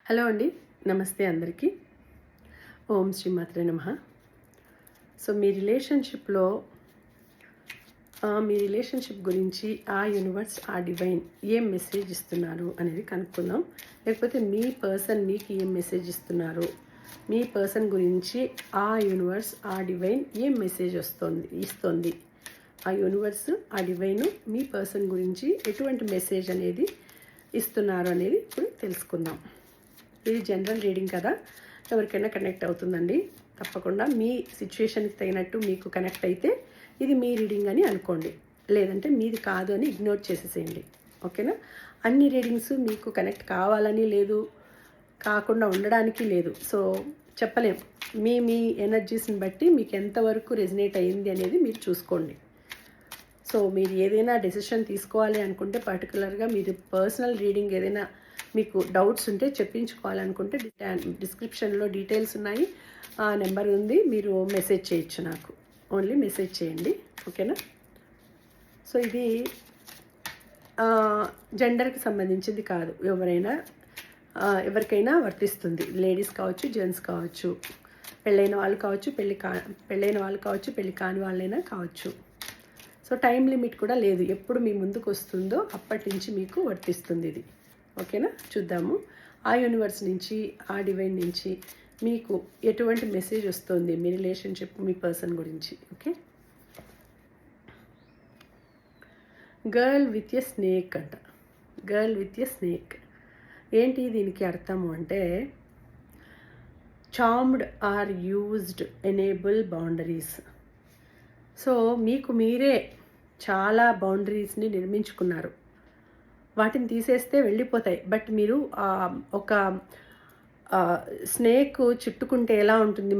Hello అండి, నమస్తే అందరికీ. ఓం శ్రీమాత్రే నమః. సో మీ రిలేషన్షిప్ గురించి ఆ యూనివర్స్, ఆ డివైన్ ఏం మెసేజ్ ఇస్తున్నారు అనేది కనుక్కుందాం. లేకపోతే మీ పర్సన్ మీకు ఏం మెసేజ్ ఇస్తున్నారు, మీ పర్సన్ గురించి ఆ యూనివర్స్, ఆ డివైన్ ఏం మెసేజ్ ఇస్తుంది. ఆ యూనివర్స్, ఆ డివైన్ మీ పర్సన్ గురించి ఎటువంటి మెసేజ్ అనేది ఇస్తున్నారు అనేది ఇప్పుడు తెలుసుకుందాం. ఇది జనరల్ రీడింగ్ కదా, ఎవరికైనా కనెక్ట్ అవుతుందండి. తప్పకుండా మీ సిచ్యువేషన్కి తగినట్టు మీకు కనెక్ట్ అయితే ఇది మీ రీడింగ్ అని అనుకోండి, లేదంటే మీది కాదు అని ఇగ్నోర్ చేసేసేయండి. ఓకేనా? అన్ని రీడింగ్స్ మీకు కనెక్ట్ కావాలని లేదు, కాకుండా ఉండడానికి లేదు. సో చెప్పలేం. మీ ఎనర్జీస్ని బట్టి మీకు ఎంతవరకు రెజినేట్ అయ్యింది అనేది మీరు చూసుకోండి. సో మీరు ఏదైనా డెసిషన్ తీసుకోవాలి అనుకుంటే, పర్టికులర్గా మీరు పర్సనల్ రీడింగ్ ఏదైనా మీకు డౌట్స్ ఉంటే చెప్పించుకోవాలనుకుంటే డిస్క్రిప్షన్లో డీటెయిల్స్ ఉన్నాయి, ఆ నెంబర్ ఉంది, మీరు మెసేజ్ చేయొచ్చు. నాకు ఓన్లీ మెసేజ్ చేయండి. ఓకేనా? సో ఇది జెండర్కి సంబంధించింది కాదు, ఎవరికైనా వర్తిస్తుంది. లేడీస్ కావచ్చు, జెంట్స్ కావచ్చు, పెళ్ళైన వాళ్ళు కావచ్చు, పెళ్ళైన వాళ్ళు కావచ్చు, పెళ్ళి కాని వాళ్ళైనా కావచ్చు. సో టైం లిమిట్ కూడా లేదు, ఎప్పుడు మీ ముందుకు వస్తుందో అప్పటి నుంచి మీకు వర్తిస్తుంది ఇది. ఓకేనా? చూద్దాము ఆ యూనివర్స్ నుంచి, ఆ డివైన్ నుంచి మీకు ఎటువంటి మెసేజ్ వస్తుంది మీ రిలేషన్షిప్, మీ పర్సన్ గురించి. Okay, girl with a snake అంట. గర్ల్ విత్ ఎ స్నేక్ ఏంటి దీనికి అర్థము అంటే, charmed or used enable boundaries. So మీకు మీరే చాలా బౌండరీస్ని నిర్మించుకున్నారు, వాటిని తీసేస్తే వెళ్ళిపోతాయి. బట్ మీరు ఒక స్నేక్ చుట్టుకుంటే ఎలా ఉంటుంది,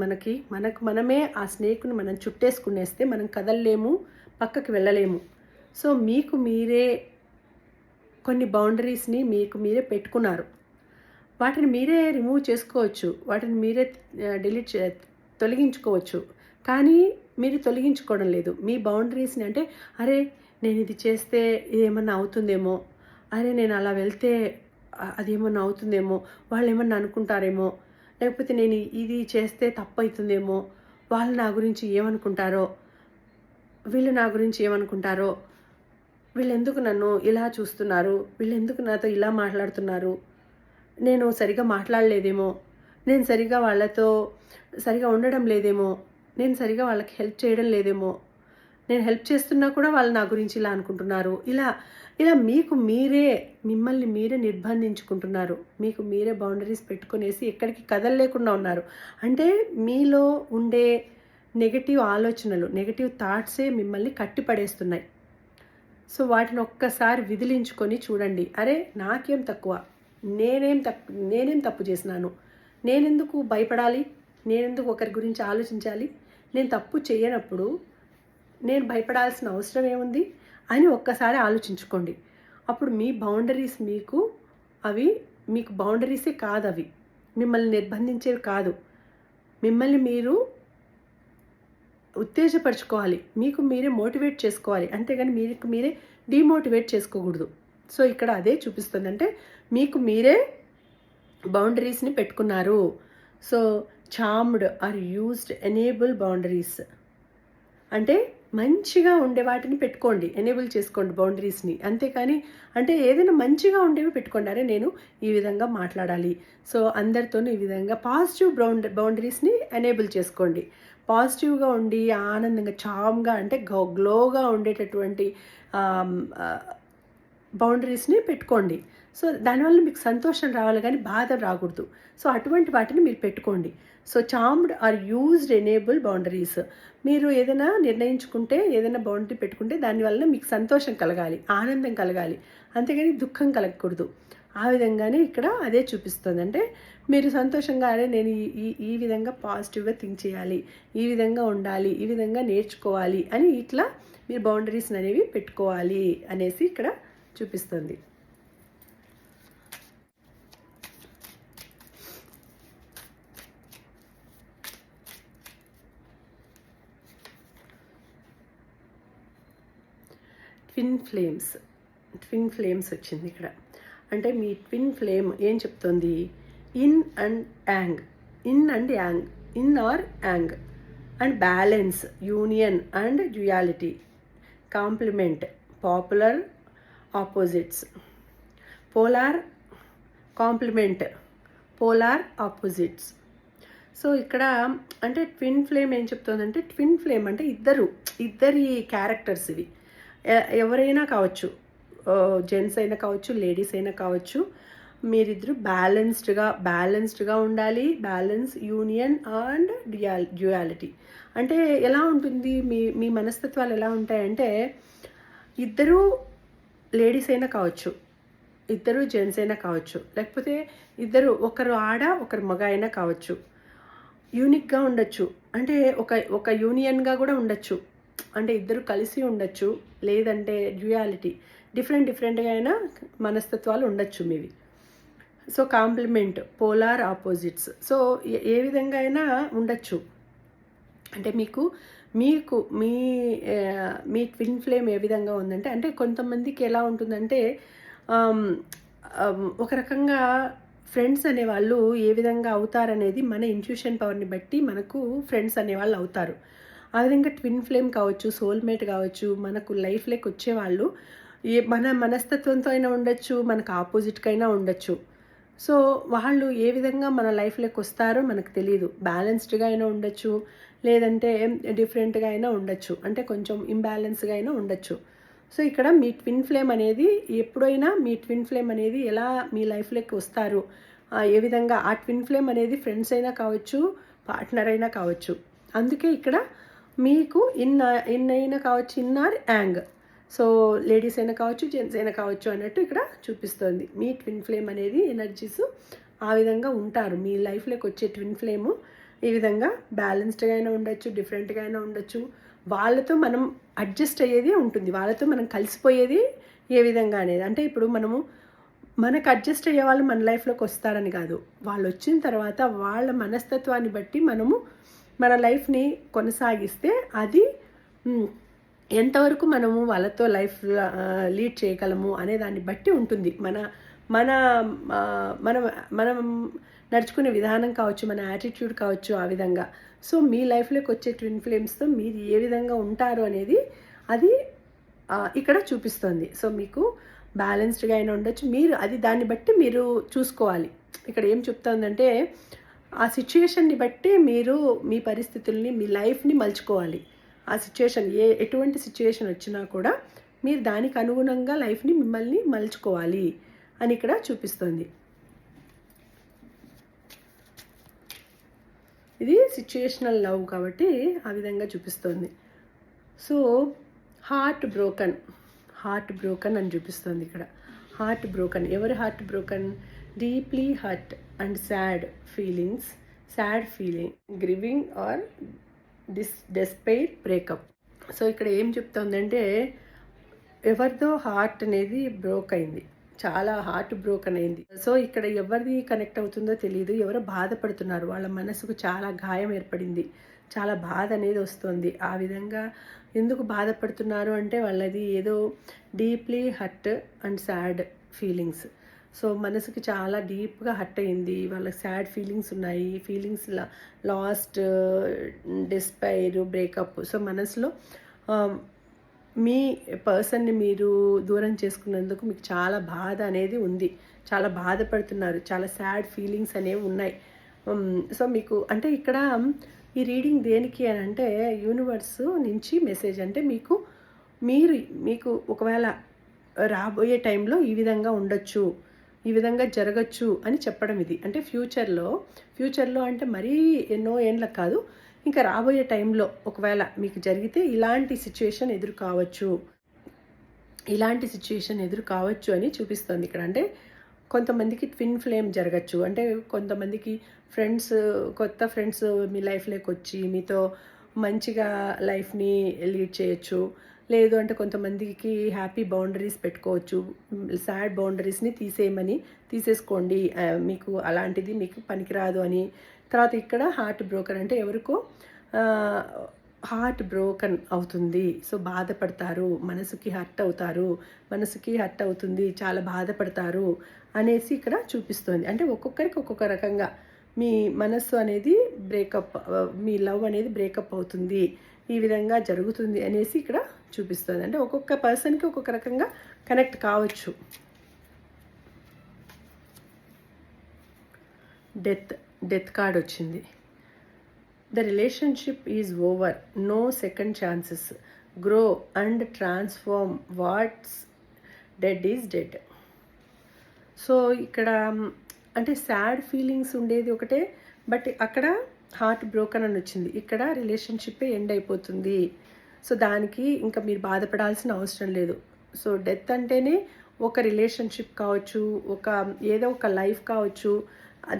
మనకు మనమే ఆ స్నేక్ను మనం చుట్టేసుకునేస్తే మనం కదలలేము, పక్కకి వెళ్ళలేము. సో మీకు మీరే కొన్ని బౌండరీస్ని మీకు మీరే పెట్టుకున్నారు. వాటిని మీరే రిమూవ్ చేసుకోవచ్చు, వాటిని మీరే తొలగించుకోవచ్చు. కానీ మీరు తొలగించుకోవడం లేదు మీ బౌండరీస్ని. అంటే అరే నేను ఇది చేస్తే ఏమన్నా అవుతుందేమో, అరే నేను అలా వెళ్తే అదేమన్నా అవుతుందేమో, వాళ్ళు ఏమన్నా అనుకుంటారేమో, లేకపోతే నేను ఇది చేస్తే తప్పు అవుతుందేమో, వాళ్ళు నా గురించి ఏమనుకుంటారో, వీళ్ళు నా గురించి ఏమనుకుంటారో, వీళ్ళు ఎందుకు నన్ను ఇలా చూస్తున్నారు, వీళ్ళు ఎందుకు నాతో ఇలా మాట్లాడుతున్నారు, నేను సరిగా మాట్లాడలేదేమో, నేను సరిగా వాళ్ళతో సరిగా ఉండడం లేదేమో, నేను సరిగా వాళ్ళకి హెల్ప్ చేయడం లేదేమో, నేను హెల్ప్ చేస్తున్నా కూడా వాళ్ళు నా గురించి ఇలా అనుకుంటున్నారు. ఇలా మీకు మీరే మిమ్మల్ని మీరే నిర్బంధించుకుంటున్నారు, మీకు మీరే బౌండరీస్ పెట్టుకునేసి ఎక్కడికి కదలలేకుండా ఉన్నారు. అంటే మీలో ఉండే నెగటివ్ ఆలోచనలు, నెగటివ్ థాట్సే మిమ్మల్ని కట్టిపడేస్తున్నాయి. సో వాటిని ఒక్కసారి విదిలించుకొని చూడండి. అరే నాకేం తక్కువ, నేనేం తప్పు చేసినాను, నేనెందుకు భయపడాలి, నేనెందుకు ఒకరి గురించి ఆలోచించాలి, నేను తప్పు చేయనప్పుడు నేను భయపడాల్సిన అవసరం ఏముంది అని ఒక్కసారి ఆలోచించుకోండి. అప్పుడు మీ బౌండరీస్ మీకు బౌండరీసే కాదు, అవి మిమ్మల్ని నిర్బంధించేవి కాదు. మిమ్మల్ని మీరు ఉత్తేజపరచుకోవాలి, మీకు మీరే మోటివేట్ చేసుకోవాలి, అంతేగాని మీకు మీరే డిమోటివేట్ చేసుకోకూడదు. సో ఇక్కడ అదే చూపిస్తుంది. అంటే మీకు మీరే బౌండరీస్ని పెట్టుకున్నారు. So charmed or used enable boundaries అంటే మంచిగా ఉండే వాటిని పెట్టుకోండి, ఎనేబుల్ చేసుకోండి బౌండరీస్ని. అంతేకాని అంటే ఏదైనా మంచిగా ఉండేవి పెట్టుకోండి. అరే నేను ఈ విధంగా మాట్లాడాలి, సో అందరితోనూ ఈ విధంగా పాజిటివ్ బౌండరీస్ని ఎనేబుల్ చేసుకోండి. పాజిటివ్గా ఉండి ఆనందంగా, చామ్గా అంటే గ్లోగా ఉండేటటువంటి బౌండరీస్ని పెట్టుకోండి. సో దానివల్ల మీకు సంతోషం రావాలి కానీ బాధ రాకూడదు. సో అటువంటి వాటిని మీరు పెట్టుకోండి. So charmed or used enable boundaries. మీరు ఏదైనా నిర్ణయించుకుంటే, ఏదైనా బౌండరీ పెట్టుకుంటే దానివల్ల మీకు సంతోషం కలగాలి, ఆనందం కలగాలి, అంతేగాని దుఃఖం కలగకూడదు. ఆ విధంగానే ఇక్కడ అదే చూపిస్తుంది. అంటే మీరు సంతోషంగా అరే నేను ఈ విధంగా పాజిటివ్గా థింక్ చేయాలి, ఈ విధంగా ఉండాలి, ఈ విధంగా నేర్చుకోవాలి అని ఇట్లా మీరు బౌండరీస్ అనేవి పెట్టుకోవాలి అనేసి ఇక్కడ చూపిస్తుంది. ట్విన్ ఫ్లేమ్స్ వచ్చింది ఇక్కడ. అంటే మీ ట్విన్ ఫ్లేమ్ ఏం చెప్తుంది, yin and yang, yin and yang, yin or yang. And balance, union and duality, complement, popular, opposites, polar, complement, polar opposites. So ఇక్కడ అంటే ట్విన్ ఫ్లేమ్ ఏం చెప్తుందంటే, ట్విన్ ఫ్లేమ్ అంటే ఇద్దరి క్యారెక్టర్స్ ఇవి. ఎవరైనా కావచ్చు, జెంట్స్ అయినా కావచ్చు, లేడీస్ అయినా కావచ్చు. మీరిద్దరు బ్యాలెన్స్డ్గా ఉండాలి. Balance, union and duality. అంటే ఎలా ఉంటుంది మీ మీ మనస్తత్వాలు ఎలా ఉంటాయంటే, ఇద్దరు లేడీస్ అయినా కావచ్చు, ఇద్దరు జెంట్స్ అయినా కావచ్చు, లేకపోతే ఇద్దరు ఒకరు ఆడ ఒకరు మగ అయినా కావచ్చు. యూనిక్గా ఉండొచ్చు, అంటే ఒక యూనియన్గా కూడా ఉండొచ్చు, అంటే ఇద్దరు కలిసి ఉండొచ్చు. లేదంటే డ్యుయాలిటీ, డిఫరెంట్గా అయినా మనస్తత్వాలు ఉండొచ్చు మీవి. So compliment, polar opposites. So ఏ విధంగా అయినా ఉండొచ్చు. అంటే మీకు మీకు మీ మీ ట్విన్ ఫ్లేమ్ ఏ విధంగా ఉందంటే, అంటే కొంతమందికి ఎలా ఉంటుందంటే, ఒక రకంగా ఫ్రెండ్స్ అనేవాళ్ళు ఏ విధంగా అవుతారనేది మన ఇంట్యూషన్ పవర్ని బట్టి మనకు ఫ్రెండ్స్ అనేవాళ్ళు అవుతారు. ఆ విధంగా ట్విన్ ఫ్లేమ్ కావచ్చు, సోల్మేట్ కావచ్చు, మనకు లైఫ్లోకి వచ్చేవాళ్ళు మన మనస్తత్వంతో అయినా ఉండొచ్చు, మనకు ఆపోజిట్గా అయినా ఉండొచ్చు. సో వాళ్ళు ఏ విధంగా మన లైఫ్లోకి వస్తారో మనకు తెలియదు. బ్యాలెన్స్డ్గా అయినా ఉండొచ్చు, లేదంటే డిఫరెంట్గా అయినా ఉండొచ్చు, అంటే కొంచెం ఇంబ్యాలెన్స్గా అయినా ఉండొచ్చు. సో ఇక్కడ మీ ట్విన్ ఫ్లేమ్ అనేది ఎప్పుడైనా మీ ట్విన్ ఫ్లేమ్ అనేది ఎలా మీ లైఫ్లోకి వస్తారు, ఏ విధంగా ఆ ట్విన్ ఫ్లేమ్ అనేది ఫ్రెండ్స్ అయినా కావచ్చు, పార్ట్నర్ అయినా కావచ్చు. అందుకే ఇక్కడ మీకు ఇన్ అయినా కావచ్చు, yin or yang. So ladies అయినా కావచ్చు, జెంట్స్ అయినా కావచ్చు అన్నట్టు ఇక్కడ చూపిస్తుంది. మీ ట్విన్ ఫ్లేమ్ అనేది ఎనర్జీస్ ఆ విధంగా ఉంటారు. మీ లైఫ్లోకి వచ్చే ట్విన్ ఫ్లేము ఈ విధంగా బ్యాలెన్స్డ్గా అయినా ఉండొచ్చు, డిఫరెంట్గా అయినా ఉండొచ్చు. వాళ్ళతో మనం అడ్జస్ట్ అయ్యేది ఉంటుంది, వాళ్ళతో మనం కలిసిపోయేది ఏ విధంగా అనేది. అంటే ఇప్పుడు మనకు అడ్జస్ట్ అయ్యే వాళ్ళు మన లైఫ్లోకి వస్తారని కాదు, వాళ్ళు వచ్చిన తర్వాత వాళ్ళ మనస్తత్వాన్ని బట్టి మనము మన లైఫ్ని కొనసాగిస్తే అది ఎంతవరకు మనము వాళ్ళతో లైఫ్ లీడ్ చేయగలము అనే దాన్ని బట్టి ఉంటుంది. మన మన మనం మనం నడుచుకునే విధానం కావచ్చు, మన యాటిట్యూడ్ కావచ్చు, ఆ విధంగా. సో మీ లైఫ్లోకి వచ్చే ట్విన్ ఫ్లేమ్స్తో మీరు ఏ విధంగా ఉంటారు అనేది అది ఇక్కడ చూపిస్తుంది. సో మీకు బ్యాలెన్స్డ్గా అయినా ఉండొచ్చు, మీరు అది దాన్ని బట్టి మీరు చూసుకోవాలి. ఇక్కడ ఏం చెప్తుందంటే, ఆ సిచ్యుయేషన్ని బట్టి మీరు మీ పరిస్థితుల్ని, మీ లైఫ్ని మలుచుకోవాలి. ఆ సిచ్యుయేషన్ ఎటువంటి సిచ్యుయేషన్ వచ్చినా కూడా మీరు దానికి అనుగుణంగా లైఫ్ని మిమ్మల్ని మలుచుకోవాలి అని ఇక్కడ చూపిస్తుంది. ఇది సిచ్యుయేషనల్ లవ్ కాబట్టి ఆ విధంగా చూపిస్తుంది. సో హార్ట్ బ్రోకన్ అని చూపిస్తుంది ఇక్కడ. హార్ట్ బ్రోకన్, ఎవరి heart broken? Deeply hurt and sad feeling, grieving or despair breakup. So ఇక్కడ ఏం చెప్తుందంటే, ఎవరిదో హార్ట్ అనేది బ్రోక్ అయింది, చాలా హార్ట్ బ్రోకన్ అయింది. సో ఇక్కడ ఎవరిది కనెక్ట్ అవుతుందో తెలియదు, ఎవరో బాధపడుతున్నారు, వాళ్ళ మనసుకు చాలా గాయం ఏర్పడింది, చాలా బాధ అనేది వస్తుంది. ఆ విధంగా ఎందుకు బాధపడుతున్నారు అంటే, వాళ్ళది ఏదో deeply hurt and sad feelings. So మనసుకి చాలా డీప్గా హర్ట్ అయింది, వాళ్ళకి సాడ్ ఫీలింగ్స్ ఉన్నాయి, feelings last, despair, breakup. So మనసులో మీ పర్సన్ని మీరు దూరం చేసుకున్నందుకు మీకు చాలా బాధ అనేది ఉంది, చాలా బాధపడుతున్నారు, చాలా సాడ్ ఫీలింగ్స్ అనేవి ఉన్నాయి. సో మీకు అంటే ఇక్కడ ఈ రీడింగ్ దేనికి అని అంటే, యూనివర్స్ నుంచి మెసేజ్. అంటే మీకు ఒకవేళ రాబోయే టైంలో ఈ విధంగా ఉండొచ్చు, ఈ విధంగా జరగచ్చు అని చెప్పడం ఇది. అంటే ఫ్యూచర్లో అంటే మరీ ఎన్నో ఏండ్లకు కాదు, ఇంకా రాబోయే టైంలో ఒకవేళ మీకు జరిగితే ఇలాంటి సిచ్యుయేషన్ ఎదురు కావచ్చు అని చూపిస్తుంది ఇక్కడ. అంటే కొంతమందికి ట్విన్ ఫ్లేమ్ జరగచ్చు, అంటే కొంతమందికి కొత్త ఫ్రెండ్స్ మీ లైఫ్లోకి వచ్చి మీతో మంచిగా లైఫ్ని లీడ్ చేయొచ్చు. లేదు అంటే కొంతమందికి హ్యాపీ బౌండరీస్ పెట్టుకోవచ్చు, సాడ్ బౌండరీస్ని తీసేసుకోండి, మీకు అలాంటిది మీకు పనికిరాదు అని. తర్వాత ఇక్కడ హార్ట్ బ్రోకన్ అంటే ఎవరికో హార్ట్ బ్రోకన్ అవుతుంది. సో బాధపడతారు, మనసుకి హర్ట్ అవుతుంది, చాలా బాధపడతారు అనేసి ఇక్కడ చూపిస్తుంది. అంటే ఒక్కొక్కరికి ఒక్కొక్క రకంగా మీ మనస్సు అనేది మీ లవ్ అనేది బ్రేకప్ అవుతుంది, ఈ విధంగా జరుగుతుంది అనేసి ఇక్కడ చూపిస్తుంది. అంటే ఒక్కొక్క పర్సన్కి ఒక్కొక్క రకంగా కనెక్ట్ కావచ్చు. డెత్ కార్డ్ వచ్చింది. The relationship is over, no second chances, grow and transform, what's dead is dead. So ఇక్కడ అంటే సాడ్ ఫీలింగ్స్ ఉండేది ఒకటే, బట్ అక్కడ హార్ట్ బ్రోకన్ అని వచ్చింది. ఇక్కడ రిలేషన్షిప్పే ఎండ్ అయిపోతుంది. సో దానికి ఇంకా మీరు బాధపడాల్సిన అవసరం లేదు. సో డెత్ అంటేనే ఒక రిలేషన్షిప్ కావచ్చు, ఏదో ఒక లైఫ్ కావచ్చు,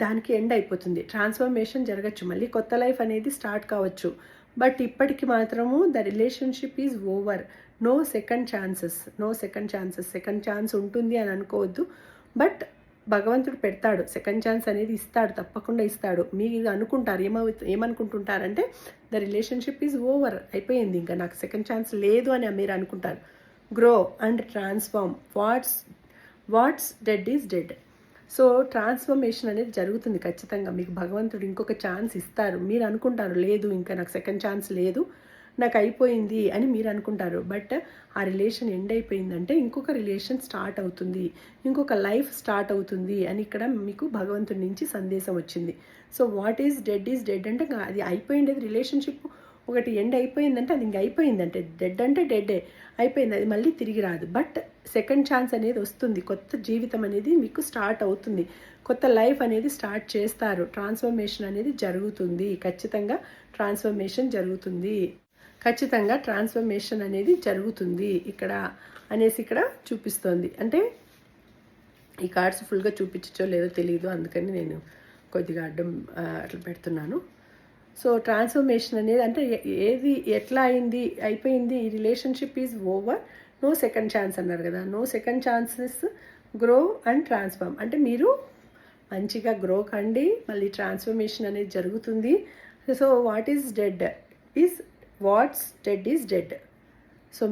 దానికి ఎండ్ అయిపోతుంది. ట్రాన్స్ఫర్మేషన్ జరగచ్చు, మళ్ళీ కొత్త లైఫ్ అనేది స్టార్ట్ కావచ్చు. బట్ ఇప్పటికి మాత్రము the relationship is over, no second chances. Second chance ఉంటుంది అని అనుకోవద్దు. బట్ భగవంతుడు పెడతాడు, సెకండ్ ఛాన్స్ అనేది ఇస్తాడు, తప్పకుండా ఇస్తాడు. మీరు అనుకుంటారు ఏమనుకుంటుంటారంటే ద రిలేషన్షిప్ ఈజ్ ఓవర్, అయిపోయింది, ఇంకా నాకు సెకండ్ ఛాన్స్ లేదు అని మీరు అనుకుంటారు. Grow and transform, what's dead is dead. So transformation అనేది జరుగుతుంది ఖచ్చితంగా. మీకు భగవంతుడు ఇంకొక ఛాన్స్ ఇస్తారు. మీరు అనుకుంటారు లేదు ఇంకా నాకు సెకండ్ ఛాన్స్ లేదు, నాకు అయిపోయింది అని మీరు అనుకుంటారు. బట్ ఆ రిలేషన్ ఎండ్ అయిపోయిందంటే ఇంకొక రిలేషన్ స్టార్ట్ అవుతుంది, ఇంకొక లైఫ్ స్టార్ట్ అవుతుంది అని ఇక్కడ మీకు భగవంతుడి నుంచి సందేశం వచ్చింది. సో వాట్ ఈజ్ డెడ్ అంటే అది అయిపోయింది. రిలేషన్షిప్ ఒకటి ఎండ్ అయిపోయిందంటే అది ఇంక అయిపోయిందంటే, డెడ్ అంటే డెడ్డే, అయిపోయింది, అది మళ్ళీ తిరిగి రాదు. బట్ సెకండ్ ఛాన్స్ అనేది వస్తుంది, కొత్త జీవితం అనేది మీకు స్టార్ట్ అవుతుంది, కొత్త లైఫ్ అనేది స్టార్ట్ చేస్తారు, ట్రాన్స్ఫర్మేషన్ అనేది జరుగుతుంది. ఖచ్చితంగా ట్రాన్స్ఫర్మేషన్ జరుగుతుంది ఇక్కడ అనేసి ఇక్కడ చూపిస్తోంది. అంటే ఈ కార్డ్స్ ఫుల్గా చూపించచ్చో లేదో తెలియదు, అందుకని నేను కొద్దిగా అడ్డం అట్లా పెడుతున్నాను. సో ట్రాన్స్ఫర్మేషన్ అనేది అంటే ఎట్లా అయిపోయింది, ఈ relationship is over, no second chance అన్నారు కదా, no second chances, grow and transform. అంటే మీరు మంచిగా గ్రో కండి, మళ్ళీ ట్రాన్స్ఫర్మేషన్ అనేది జరుగుతుంది. So what's dead is dead. So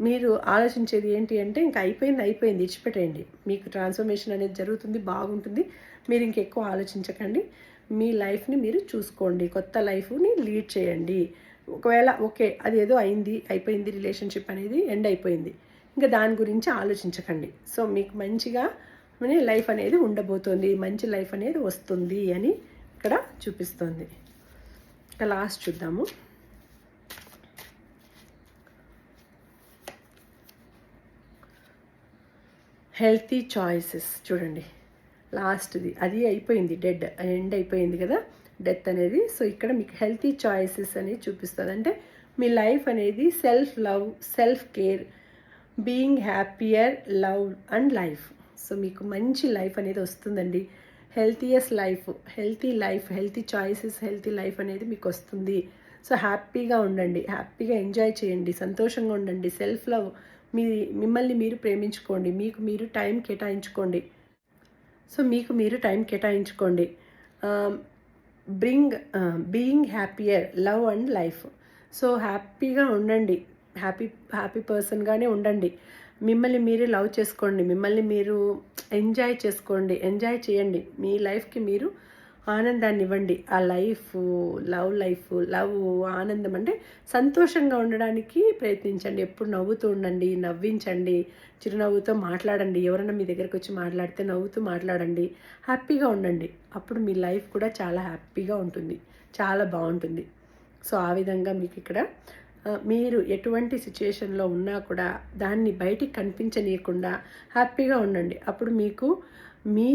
మీరు ఆలోచించేది ఏంటి అంటే ఇంకా అయిపోయింది, ఇచ్చిపెట్టేయండి. మీకు ట్రాన్స్ఫర్మేషన్ అనేది జరుగుతుంది, బాగుంటుంది, మీరు ఇంకెక్కువ ఆలోచించకండి, మీ లైఫ్ని మీరు చూసుకోండి, కొత్త లైఫ్ని లీడ్ చేయండి. ఒకవేళ ఓకే అది ఏదో అయిపోయింది, రిలేషన్షిప్ అనేది ఎండ్ అయిపోయింది, ఇంకా దాని గురించి ఆలోచించకండి. సో మీకు మంచిగా లైఫ్ అనేది ఉండబోతోంది, మంచి లైఫ్ అనేది వస్తుంది అని ఇక్కడ చూపిస్తుంది. ఇక లాస్ట్ చూద్దాము. హెల్తీ చాయిసెస్ చూడండి, లాస్ట్ది అది అయిపోయింది, ఎండ్ అయిపోయింది కదా డెత్ అనేది. సో ఇక్కడ మీకు హెల్తీ చాయిసెస్ అనేది చూపిస్తుంది. అంటే మీ లైఫ్ అనేది self love, self care, being happier, love and life. So మీకు మంచి లైఫ్ అనేది వస్తుందండి. Healthiest life, healthy choices, healthy life అనేది మీకు వస్తుంది. సో హ్యాపీగా ఉండండి, హ్యాపీగా ఎంజాయ్ చేయండి, సంతోషంగా ఉండండి. సెల్ఫ్ లవ్, మిమ్మల్ని మీరు ప్రేమించుకోండి, మీకు మీరు టైం కేటాయించుకోండి. Being happier, love and life. So హ్యాపీగా ఉండండి, హ్యాపీ పర్సన్గానే ఉండండి. మిమ్మల్ని మీరే లవ్ చేసుకోండి, మిమ్మల్ని మీరు ఎంజాయ్ చేయండి. మీ లైఫ్కి మీరు ఆనందాన్ని ఇవ్వండి. ఆ లవ్ ఆనందం అంటే సంతోషంగా ఉండడానికి ప్రయత్నించండి. ఎప్పుడు నవ్వుతూ ఉండండి, నవ్వించండి, చిరునవ్వుతో మాట్లాడండి. ఎవరైనా మీ దగ్గరకు వచ్చి మాట్లాడితే నవ్వుతూ మాట్లాడండి, హ్యాపీగా ఉండండి. అప్పుడు మీ లైఫ్ కూడా చాలా హ్యాపీగా ఉంటుంది, చాలా బాగుంటుంది. సో ఆ విధంగా మీకు ఇక్కడ మీరు ఎటువంటి సిచ్యుయేషన్లో ఉన్నా కూడా దాన్ని బయటికి కనిపించనీయకుండా హ్యాపీగా ఉండండి. అప్పుడు మీకు మీ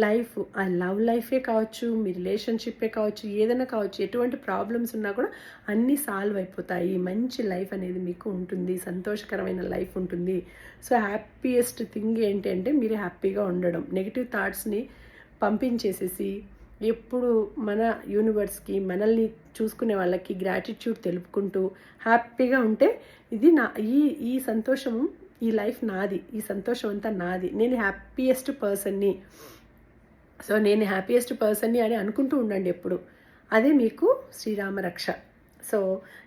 లైఫ్, ఆ లవ్ లైఫే కావచ్చు, మీ రిలేషన్షిప్పే కావచ్చు, ఏదైనా కావచ్చు, ఎటువంటి ప్రాబ్లమ్స్ ఉన్నా కూడా అన్నీ సాల్వ్ అయిపోతాయి. మంచి లైఫ్ అనేది మీకు ఉంటుంది, సంతోషకరమైన లైఫ్ ఉంటుంది. సో హ్యాపీయెస్ట్ థింగ్ ఏంటి అంటే మీరు హ్యాపీగా ఉండడం. నెగిటివ్ థాట్స్ని పంపించేసేసి ఎప్పుడు మన యూనివర్స్కి, మనల్ని చూసుకునే వాళ్ళకి గ్రాటిట్యూడ్ తెలుపుకుంటూ హ్యాపీగా ఉంటే ఇది ఈ సంతోషము, ఈ లైఫ్ నాది, ఈ సంతోషం అంతా నాది, నేను హ్యాపీయెస్ట్ పర్సన్ని అని అనుకుంటూ ఉండండి ఎప్పుడు. అదే మీకు శ్రీరామ రక్ష. సో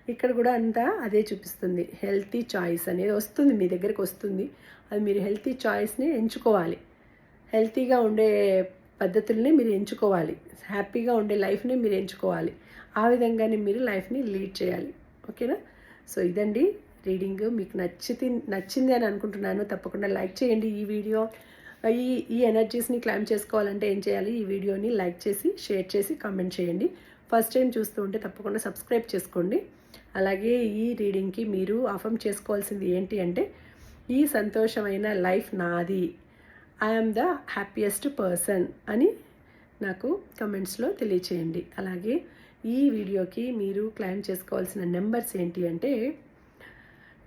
ఇక్కడ కూడా అంతా అదే చూపిస్తుంది. హెల్తీ చాయిస్ అనేది వస్తుంది, మీ దగ్గరికి వస్తుంది. అది మీరు హెల్తీ చాయిస్ని ఎంచుకోవాలి. హెల్తీగా ఉండే పద్ధతుల్ని మీరు ఎంచుకోవాలి. హ్యాపీగా ఉండే లైఫ్ని మీరు ఎంచుకోవాలి. ఆ విధంగానే మీరు లైఫ్ని లీడ్ చేయాలి. ఓకేనా? సో ఇదండి రీడింగ్. మీకు నచ్చింది అని అనుకుంటున్నాను. తప్పకుండా లైక్ చేయండి ఈ వీడియో. ఈ ఈ ఎనర్జీస్ని క్లైమ్ చేసుకోవాలంటే ఏం చేయాలి? ఈ వీడియోని లైక్ చేసి, షేర్ చేసి, కామెంట్ చేయండి. ఫస్ట్ టైం చూస్తూ ఉంటే తప్పకుండా సబ్స్క్రైబ్ చేసుకోండి. అలాగే ఈ రీడింగ్కి మీరు అఫర్మ్ చేసుకోవాల్సింది ఏంటి అంటే, ఈ సంతోషమైన లైఫ్ నాది, ఐఎమ్ ద హ్యాపీయెస్ట్ పర్సన్ అని నాకు కమెంట్స్లో తెలియచేయండి. అలాగే ఈ వీడియోకి మీరు క్లైమ్ చేసుకోవాల్సిన నెంబర్స్ ఏంటి అంటే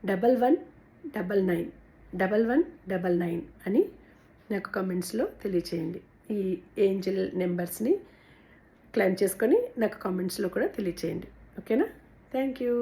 1199 1199 అని నాకు కమెంట్స్లో తెలియచేయండి. ఈ ఏంజల్ నెంబర్స్ని క్లైమ్ చేసుకొని నాకు కామెంట్స్లో కూడా తెలియచేయండి. ఓకేనా? Thank you.